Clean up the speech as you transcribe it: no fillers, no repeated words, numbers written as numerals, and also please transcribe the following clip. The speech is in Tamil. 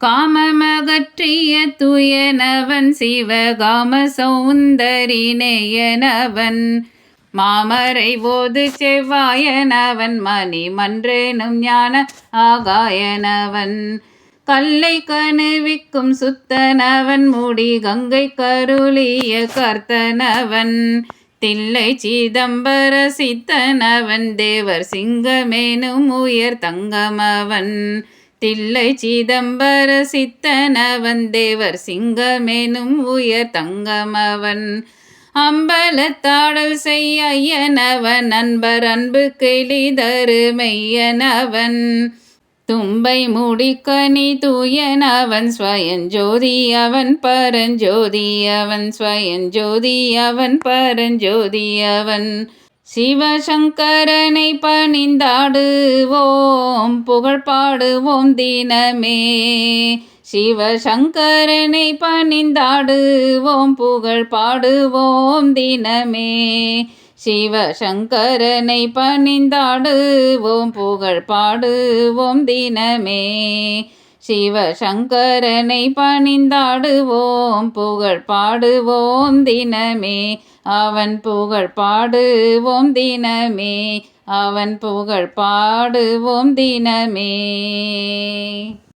காமமகற்றிய துயனவன் சிவகாம சௌந்தரி நேயனவன் மாமரை போது செவ்வாயனவன் மணி மன்றேனும் ஞான ஆகாயனவன் கல்லை கணுவிக்கும் சுத்தனவன் முடி கங்கை கருளிய கர்த்தனவன் தில்லை சிதம்பர சித்தனவன் தேவர் சிங்கமேனும் உயர் தங்கமவன் தில்லை சிதம்பர சித்தனவன் தேவர் சிங்கமேனும் உயர் தங்கமவன் அம்பலத்தாடல் செய்ய ஐயனவன் அன்பர் அன்பு கிளிதரு மெய்யனவன் தும்பை முடிக்கனி தூயனவன் ஸ்வயஞ்சோதி அவன் பரஞ்சோதி அவன் ஸ்வயஞ்சோதி அவன் பரஞ்சோதி அவன் சிவசங்கரனை பணிந்தாடுவோம் புகழ் பாடுவோம் தினமே சிவசங்கரனை பணிந்தாடுவோம் புகழ் பாடுவோம் தினமே சிவசங்கரனை பணிந்தாடுவோம் புகழ் பாடுவோம் தினமே சிவசங்கரனை பணிந்தாடுவோம் புகழ் பாடுவோம் தினமே அவன் புகழ் பாடுவோம் தினமே அவன் புகழ் பாடுவோம் தினமே.